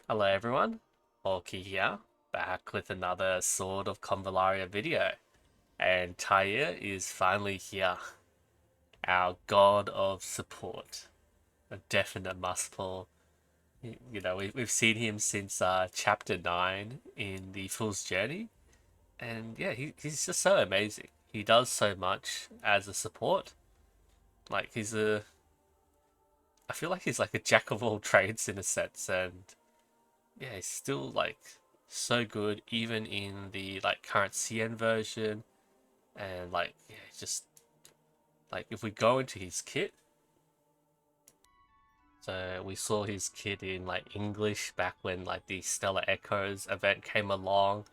Hello everyone, Orky here, back with another Sword of Convallaria video. And TAAIR is finally here, our god of support. A definite must for. We've seen him since chapter 9 in the Fool's Journey. And yeah, he's just so amazing. He does so much as a support. Like, I feel like he's like a jack of all trades in a sense. And yeah, it's still like so good even in the like current CN version. And like yeah, just like if we go into his kit, so we saw his kit in like English back when like the Stellar Echoes event came along.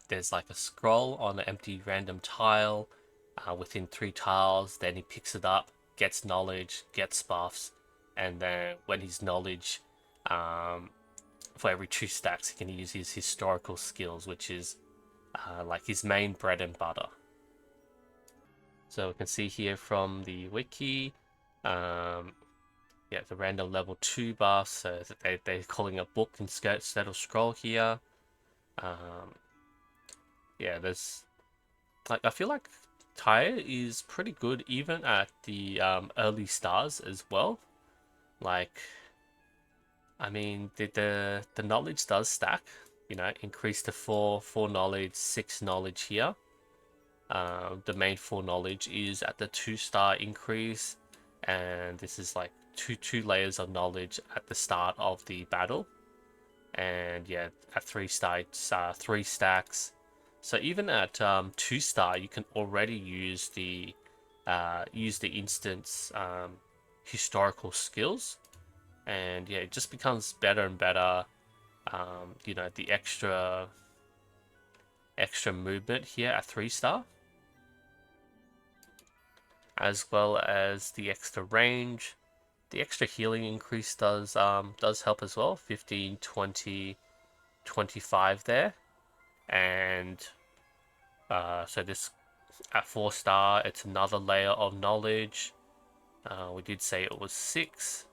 There's like a scroll on an empty random tile within 3 tiles. Then he picks it up, gets knowledge, gets buffs, and then when his knowledge um, for every 2 stacks, he can use his historical skills, which is like his main bread and butter. So we can see here from the wiki, um, yeah, the random level 2 buff. So they're calling a book instead of scroll here. Um, yeah, there's like I feel like TAAIR is pretty good even at the early stars as well. Like I mean, the knowledge does stack. Increase to four knowledge, 6 knowledge here. The main 4 knowledge is at the 2-star increase, and this is like two layers of knowledge at the start of the battle. And yeah, at 3-star, it's 3 stacks. So even at 2-star, you can already use the instance historical skills, and yeah, it just becomes better and better. The extra movement here at 3-star, as well as the extra range. The extra healing increase does help as well. 15, 20, 25 there. And so this at 4-star, it's another layer of knowledge. We did say it was 6.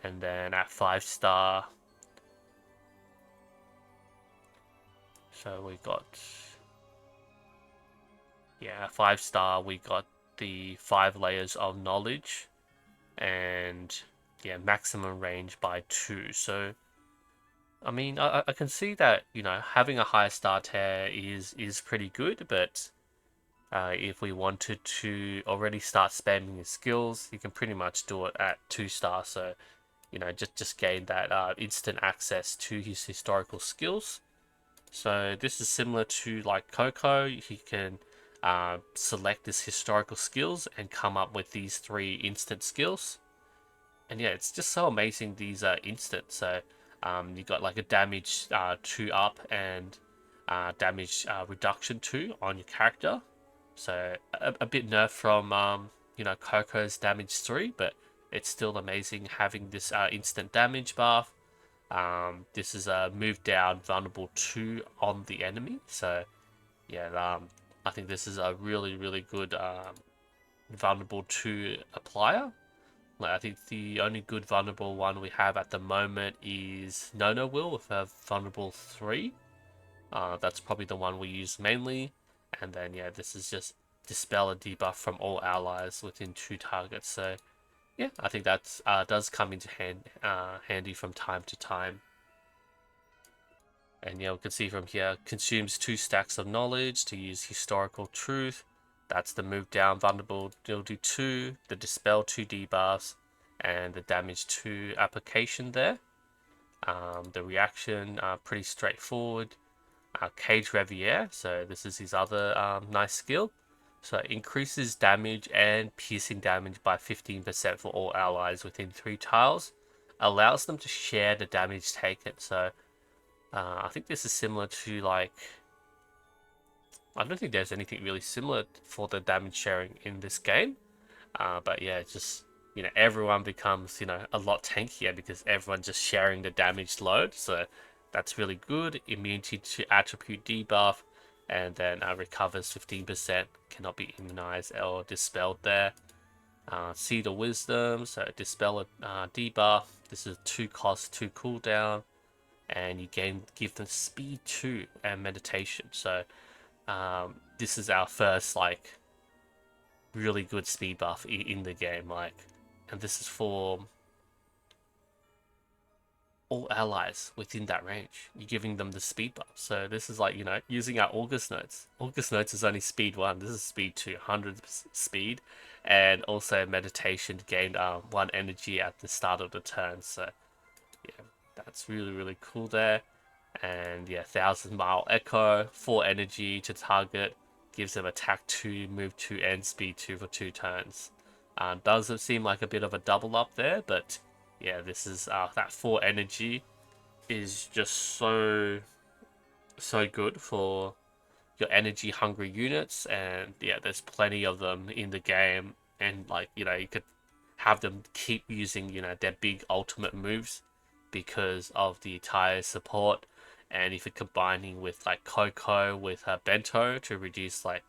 And then at 5-star, so we got, yeah, at 5-star we got the 5 layers of knowledge, and yeah, maximum range by 2. So I mean, I can see that having a high star tier is pretty good, but if we wanted to already start spamming his skills, you can pretty much do it at 2-star. So just gain that instant access to his historical skills. So this is similar to like Coco. He can select his historical skills and come up with these 3 instant skills. And yeah, it's just so amazing, these instant. So you got like a damage 2 up and damage reduction 2 on your character. So a bit nerfed from Coco's damage 3, but it's still amazing having this instant damage buff. This is a move down vulnerable 2 on the enemy. So yeah, I think this is a really good vulnerable 2 applier. Like, I think the only good vulnerable one we have at the moment is No Will with a vulnerable 3. That's probably the one we use mainly. And then yeah, this is just dispel a debuff from all allies within 2 targets. So yeah, I think that does come into handy from time to time. And yeah, we can see from here, consumes 2 stacks of knowledge to use historical truth. That's the move down vulnerable, it'll do 2, the dispel 2 debuffs, and the damage 2 application there. The reaction, pretty straightforward. Cage Revier, so this is his other nice skill. So it increases damage and piercing damage by 15% for all allies within 3 tiles. Allows them to share the damage taken. So I think this is similar to like, I don't think there's anything really similar for the damage sharing in this game. But yeah, it's just everyone becomes a lot tankier because everyone's just sharing the damage load. So that's really good. Immunity to attribute debuff, and then recovers 15%. Cannot be immunized or dispelled there. Seed of Wisdom, so dispel a debuff. This is 2 cost, 2 cooldown, and you give them speed 2 and meditation. So this is our first like really good speed buff in the game, like, and this is for all allies within that range. You're giving them the speed buff. So this is like, using our August Notes. August Notes is only speed 1. This is speed 2, 100 speed. And also meditation gained 1 energy at the start of the turn. So yeah, that's really, really cool there. And yeah, 1,000 Mile Echo, 4 energy to target. Gives them attack 2, move 2, and speed 2 for 2 turns. Does it seem like a bit of a double up there, but yeah, this is that 4 energy is just so good for your energy hungry units, and yeah, there's plenty of them in the game, and like, you could have them keep using their big ultimate moves because of the TAAIR support, and if you're combining with like Coco with Bento to reduce like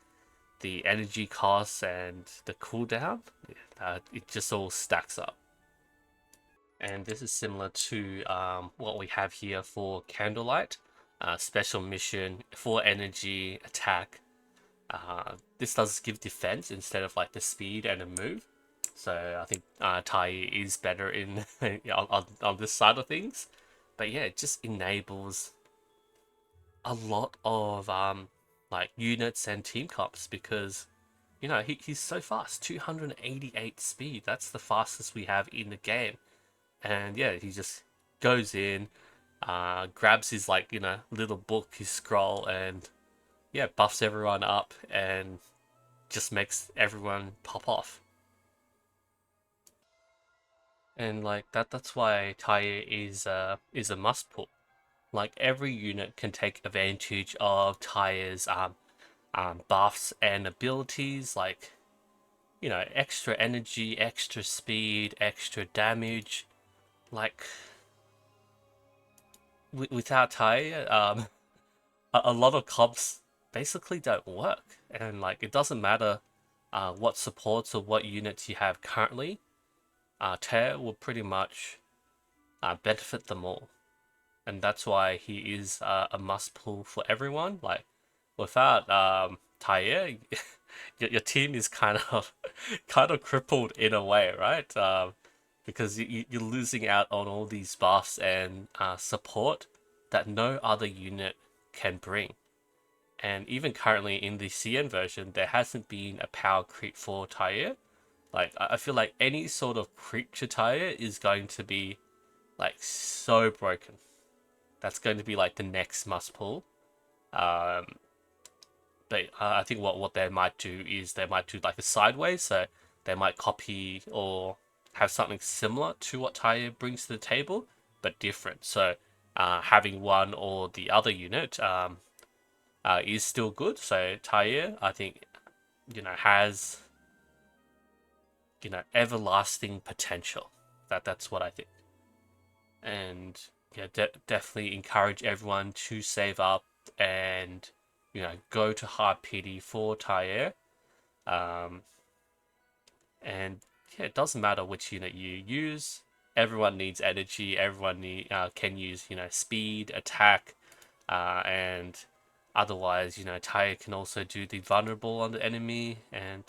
the energy costs and the cooldown, it just all stacks up. And this is similar to what we have here for Candlelight. Special mission for energy attack. This does give defense instead of like the speed and a move. So I think TAAIR is better in on this side of things. But yeah, it just enables a lot of like units and team comps because he's so fast. 288 speed. That's the fastest we have in the game. And yeah, he just goes in, grabs his like little book, his scroll, and yeah, buffs everyone up and just makes everyone pop off. And like that's why TAAIR is a must pull. Like every unit can take advantage of TAAIR's buffs and abilities, like extra energy, extra speed, extra damage. Like without TAAIR, a lot of comps basically don't work, and like it doesn't matter what supports or what units you have currently. TAAIR will pretty much benefit them all, and that's why he is a must pull for everyone. Like without TAAIR, your team is kind of crippled in a way, right? Because you're losing out on all these buffs and support that no other unit can bring. And even currently in the CN version, there hasn't been a power creep for TAAIR. Like I feel like any sort of creep to TAAIR is going to be like so broken. That's going to be like the next must pull. Um, but I think what they might do is they might do like a sideways, so they might copy or have something similar to what TAAIR brings to the table, but different. So having one or the other unit is still good. So TAAIR, I think, has everlasting potential. That's what I think. And yeah, definitely encourage everyone to save up and go to hard PD for TAAIR. And yeah, it doesn't matter which unit you use. Everyone needs energy. Everyone can use speed, attack, and otherwise TAAIR can also do the vulnerable on the enemy. And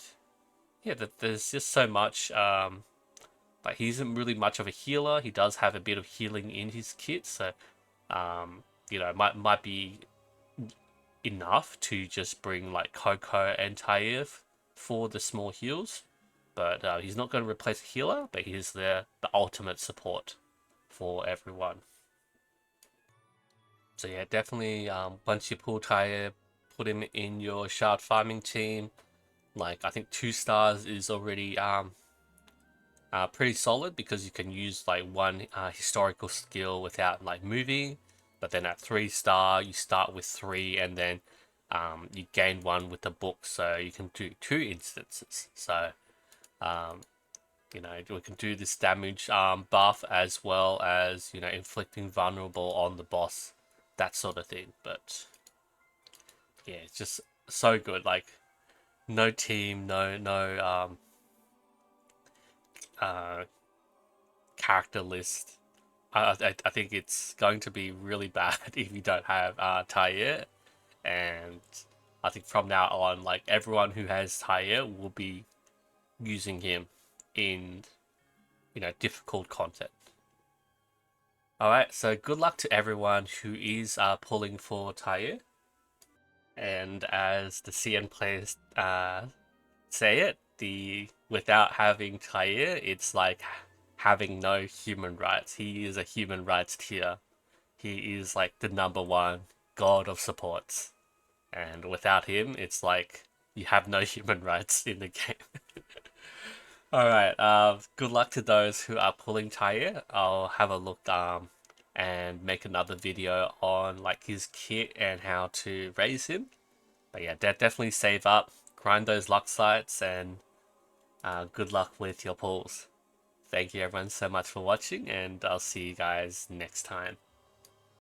yeah, there's just so much. Like he isn't really much of a healer. He does have a bit of healing in his kit, so might be enough to just bring like Coco and TAAIR for the small heals. But he's not going to replace a healer, but he's the ultimate support for everyone. So yeah, definitely once you pull TAAIR, put him in your shard farming team. Like I think 2 stars is already pretty solid because you can use like one historical skill without like moving. But then at 3-star, you start with 3, and then you gain 1 with the book, so you can do 2 instances. So we can do this damage buff as well as inflicting vulnerable on the boss, that sort of thing. But yeah, it's just so good. Like no team, no character list. I think it's going to be really bad if you don't have TAAIR, and I think from now on, like everyone who has TAAIR will be using him in difficult content. All right, so good luck to everyone who is pulling for TAAIR, and as the CN players say it, the without having TAAIR, it's like having no human rights. He is a human rights tier. He is like the number one god of supports. And without him, it's like you have no human rights in the game. Alright, good luck to those who are pulling TAAIR. I'll have a look and make another video on like his kit and how to raise him. But yeah, definitely save up, grind those Luxites, and good luck with your pulls. Thank you everyone so much for watching, and I'll see you guys next time.